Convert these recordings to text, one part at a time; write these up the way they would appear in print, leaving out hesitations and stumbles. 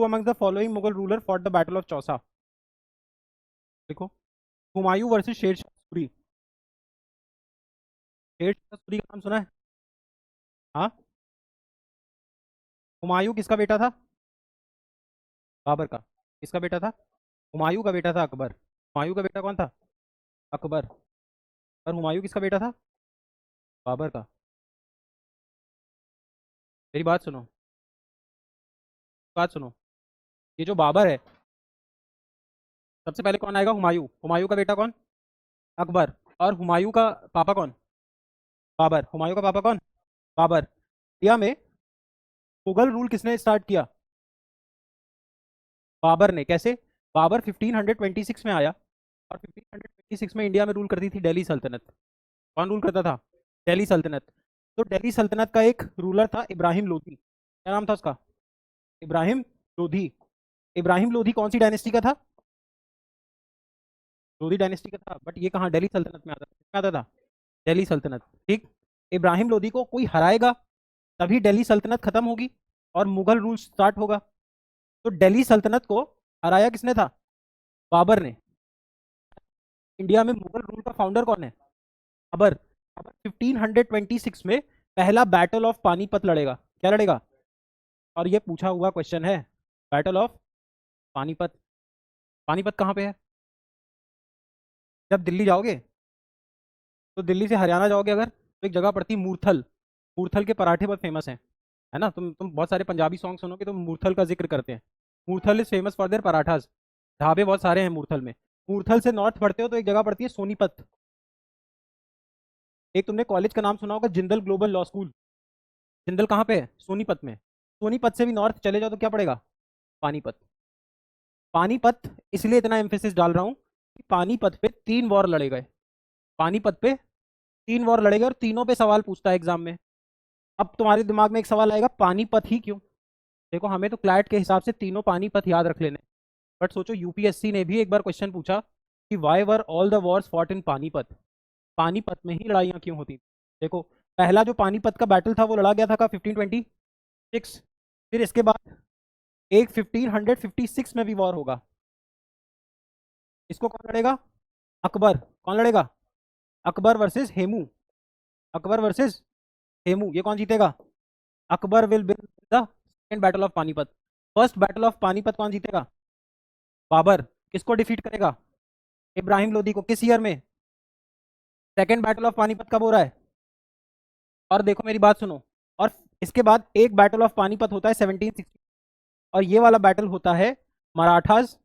amongst the following Mughal ruler fought the battle of Chausa? देखो, Humayun versus Sher Shah Suri. Sher Shah Suri का नाम सुना है? हाँ। हुमायूं किसका बेटा था? बाबर का। किसका बेटा था? हुमायूं का बेटा था अकबर। हुमायूं का बेटा कौन था? अकबर। और हुमायूं किसका बेटा था? बाबर का। मेरी बात सुनो, बात सुनो। ये जो बाबर है, सबसे पहले कौन आएगा? हुमायूं। हुमायूं का बेटा कौन? अकबर। और हुमायूं का पापा कौन? बाबर। हुमायूं का पापा कौन? बाबर। इंडिया में मुगल रूल किसने स्टार्ट किया? बाबर ने। कैसे? बाबर 1526 में आया और 1526 में इंडिया में रूल करती थी दिल्ली सल्तनत। कौन रूल करता था? दिल्ली सल्तनत। तो दिल्ली सल्तनत का एक रूलर था इब्राहिम लोधी। क्या नाम था उसका? इब्राहिम लोधी। इब्राहिम लोधी कौन सी डायनेस्टी का था? लोधी डायनेस्टी का था, बट ये कहाँ दिल्ली सल्तनत में आता था? किसमें आता था? दिल्ली सल्तनत। ठीक। इब्राहिम लोधी को कोई हराएगा तभी दिल्ली सल्तनत खत्म होगी और मुगल रूल स्टार्ट होगा। तो दिल्ली सल्तनत को हराया किसने था? बाबर ने। इंडिया में मुगल रूल का फाउंडर कौन है? बाबर। बाबर 1526 में पहला बैटल ऑफ पानीपत लड़ेगा। क्या लड़ेगा? और ये पूछा हुआ क्वेश्चन है, बैटल ऑफ पानीपत। पानीपत कहाँ पे है? जब दिल्ली जाओगे, तो दिल्ली से हरियाणा जाओगे अगर, तो एक जगह पड़ती है मूर्थल। मूर्थल के पराठे बहुत फेमस हैं, है ना? तुम बहुत सारे पंजाबी सॉन्ग सुनोगे तो मूर्थल का जिक्र करते हैं। Murthal is famous for their parathas. ढाबे बहुत सारे हैं मूर्थल में। मूर्थल से नॉर्थ बढ़ते हो तो एक जगह पड़ती है सोनीपत। एक तुमने कॉलेज का नाम सुना होगा, Jindal global law school. Jindal कहाँ पे है? सोनीपत में। सोनीपत से भी नॉर्थ चले जाओ तो क्या पड़ेगा? पानीपत। पानीपत इसलिए इतना एम्फेसिस डाल रहा हूँ कि पानीपत पे 3 वॉर लड़े गए। पानीपत पे 3 वॉर लड़े गए और तीनों पे सवाल पूछता है एग्जाम में। अब तुम्हारे दिमाग में एक सवाल आएगा, पानीपत ही क्यों? देखो, हमें तो क्लैट के हिसाब से तीनों पानीपत याद रख लेने, बट सोचो यूपीएससी ने भी एक बार क्वेश्चन पूछा कि why were all the Wars fought in Panipat? Panipat में ही लड़ाइयाँ क्यों होती? देखो, पहला जो पानीपत का बैटल था वो लड़ा गया था का 1526। फिर इसके बाद एक 1556 में भी वॉर होगा। इसको कौन लड़ेगा? अकबर। कौन लड़ेगा? अकबर वर्सेस हेमू। अकबर वर्सेस हेमू। ये कौन जीतेगा? Akbar will win the second battle of Panipat. First battle of Panipat कौन जीतेगा? बाबर। किसको डिफीट करेगा? इब्राहिम लोदी को। किस ईयर में? सेकंड बैटल ऑफ पानीपत कब हो रहा है? और देखो मेरी बात सुनो, और इसके बाद एक बैटल ऑफ पानीपत होता है 1760, और ये वाला बैटल होता है मराठास।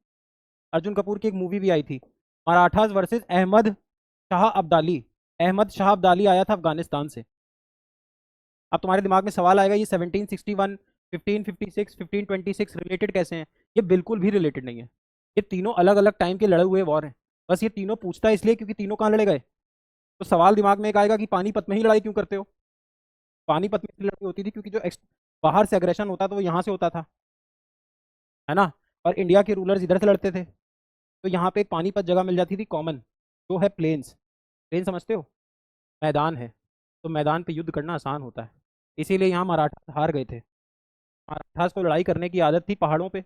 अर्जुन कपूर की एक मूवी भी आई थी, मराठास वर्सेस अहमद शाह अब्दाली। अहमद शाह अब्दाली आया था अफगानिस्तान से। अब तुम्हारे दिमाग में सवाल आएगा, ये 1761, 1556, 1526 रिलेटेड कैसे हैं? ये बिल्कुल भी रिलेटेड नहीं है। ये तीनों अलग अलग टाइम के लड़े हुए वॉर हैं। बस ये तीनों पूछता है इसलिए क्योंकि तीनों कहाँ लड़े गए। तो सवाल दिमाग में एक आएगा कि पानीपत में ही लड़ाई क्यों करते हो? पानीपत में इसलिए लड़ाई होती थी क्योंकि जो बाहर से अग्रेशन होता था वो यहाँ से होता था, है ना? और इंडिया के रूलर्स इधर से लड़ते थे। तो यहाँ पे एक पानीपत जगह मिल जाती थी कॉमन, जो है प्लेन्स। प्लेन समझते हो? मैदान है, तो मैदान पे युद्ध करना आसान होता है। इसीलिए यहाँ मराठा हार गए थे। मराठास को लड़ाई करने की आदत थी पहाड़ों पे,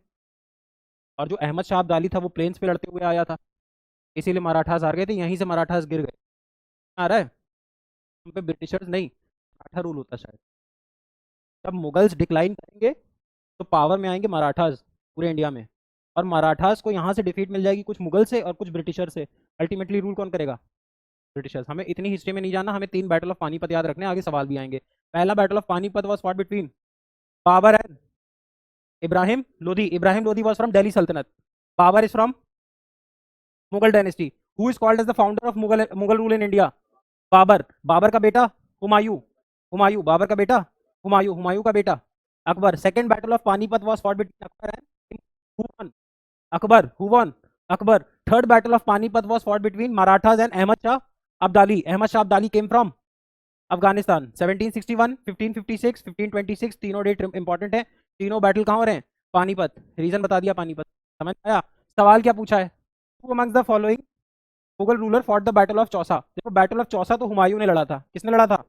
और जो अहमद शाह अब्दाली था वो प्लेन्स पे लड़ते हुए आया था। इसीलिए मराठास हार गए थे, यहीं से मराठास गिर गए। आ रहा है? हम पे ब्रिटिशर्स नहीं, मराठा रूल होता शायद। जब मुगल्स डिक्लाइन करेंगे तो पावर में आएंगे मराठास पूरे इंडिया में, और मराठास को यहाँ से डिफीट मिल जाएगी, कुछ मुगल से और कुछ ब्रिटिशर से। अल्टीमेटली रूल कौन करेगा? ब्रिटिशर्स। हमें इतनी हिस्ट्री में नहीं जाना, हमें 3 बैटल ऑफ पानीपत याद रखने, आगे सवाल भी आएंगे। पहला battle of Panipat was fought between Babar and Ibrahim Lodhi. Ibrahim Lodhi was from Delhi सल्तनत। Babar is from Mughal dynasty. Who is called as the founder of Mughal rule in India? Babar. Babar का बेटा हुमायूं। हुमायूं बाबर का बेटा। हुमायूं। हुमायूं का बेटा Akbar. Second battle of Panipat was fought between Akbar and who won? Akbar. Who won? Akbar. Third battle of Panipat was fought between Marathas and Ahmad Shah Abdali. Ahmad Shah Abdali came from Afghanistan. 1761, 1556, 1526 तीनों date important है। तीनों battle कहाँ हो रहे हैं? पानीपत। रीजन बता दिया पानीपत। समझ आया? सवाल क्या पूछा है? Who amongst the following Mughal ruler fought the battle of Chausa? देखो, बैटल ऑफ चौसा तो हुमायूं ने लड़ा था। किसने लड़ा था?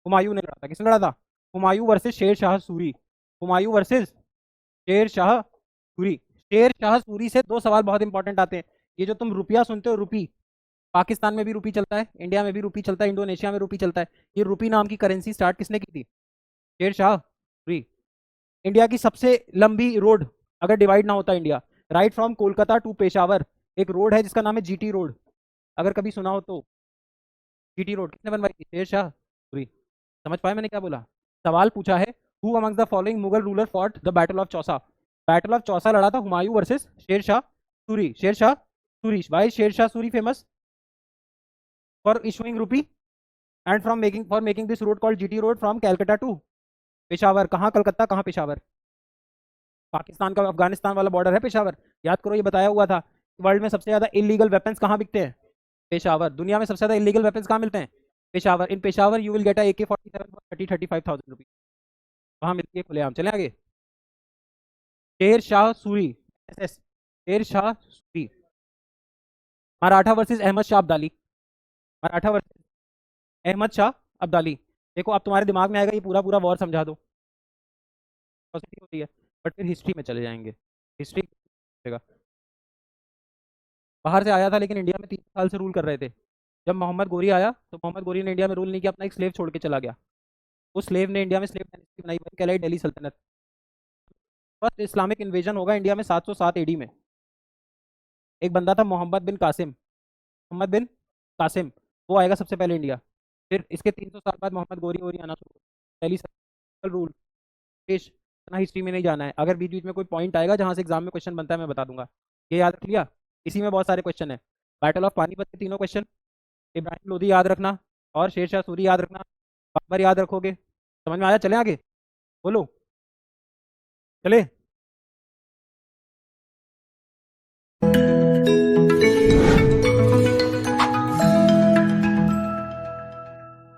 हुमायूं ने लड़ा था। किसने लड़ा था? हुमायूं वर्सेस शेर शाह सूरी। हुमायूं वर्सेस शेर शाह सूरी। शेर शाह सूरी से दो सवाल बहुत इंपॉर्टेंट आते हैं। ये जो तुम रुपया सुनते हो, रुपी, पाकिस्तान में भी रुपी चलता है, इंडिया में भी रुपी चलता है, इंडोनेशिया में रुपी चलता है। ये रुपी नाम की करेंसी स्टार्ट किसने की थी? शेर शाह सूरी। इंडिया की सबसे लंबी रोड, अगर डिवाइड ना होता India, right from Kolkata to Peshawar, एक रोड है जिसका नाम है जीटी रोड, अगर कभी सुना हो तो। जीटी रोड किसने बनवाई थी? शेर शाह सूरी। समझ पाए मैंने क्या बोला? सवाल पूछा है, who amongst the following Mughal ruler fought the battle of Chausa? Battle of Chausa लड़ा था हुमायूं वर्सेस शेर शाह सूरी। शेर Shah Suri. Why Sher Shah Suri famous? For issuing rupee and from making, for making this road called GT road from Calcutta to Peshawar. कहाँ कलकत्ता, कहाँ पेशावर? पाकिस्तान का अफगानिस्तान वाला बॉर्डर है पेशावर। याद करो, ये बताया हुआ था। वर्ल्ड में सबसे ज्यादा इलीगल वेपन्स कहाँ बिकते हैं? पेशावर। दुनिया में सबसे ज्यादा इलीगल वेपन्स कहाँ मिलते हैं? Peshawar. In Peshawar you will get a AK-47 for 30-35,000 rupees. वहां मिलती है खुलेआम। चले आगे। शेर शाह सूरी, SS, शेर शाह सूरी। मराठा वर्सेस अहमद शाह अब्दाली। मराठा वर्सेस अहमद शाह अब्दाली। देखो अब तुम्हारे दिमाग में आएगा ये पूरा पूरा वॉर समझा दो, पॉसिबिलिटी होती है, बट फिर हिस्ट्री में चले जाएंगे। हिस्ट्री बाहर से आया था लेकिन इंडिया में 3 साल से रूल कर रहे थे। जब मोहम्मद गोरी आया तो मोहम्मद गोरी ने इंडिया में रूल नहीं किया, अपना एक स्लेव छोड़ के चला गया। उस स्लेव ने इंडिया में स्लेव डायनेस्टी बनाई, वही कहलाई दिल्ली सल्तनत। फर्स्ट इस्लामिक इन्वेजन होगा इंडिया में 707 AD में। एक बंदा था मोहम्मद बिन कासिम, मोहम्मद बिन कासिम, वो आएगा सबसे पहले इंडिया। फिर इसके 300 साल बाद मोहम्मद गोरी वोरी आना शुरू, दिल्ली सल्तनत रूल। देश इतना हिस्ट्री में नहीं जाना है, अगर बीच बीच में कोई पॉइंट आएगा जहाँ से एग्जाम में क्वेश्चन बनता है मैं बता दूंगा। ये याद रख लिया। इसी में बहुत सारे क्वेश्चन है। बैटल ऑफ पानीपत के तीनों क्वेश्चन, इब्राहिम लोधी याद रखना, और शेर शाह सूरी याद रखना, बाबर याद रखोगे। समझ में आया? चले आगे, बोलो, चले।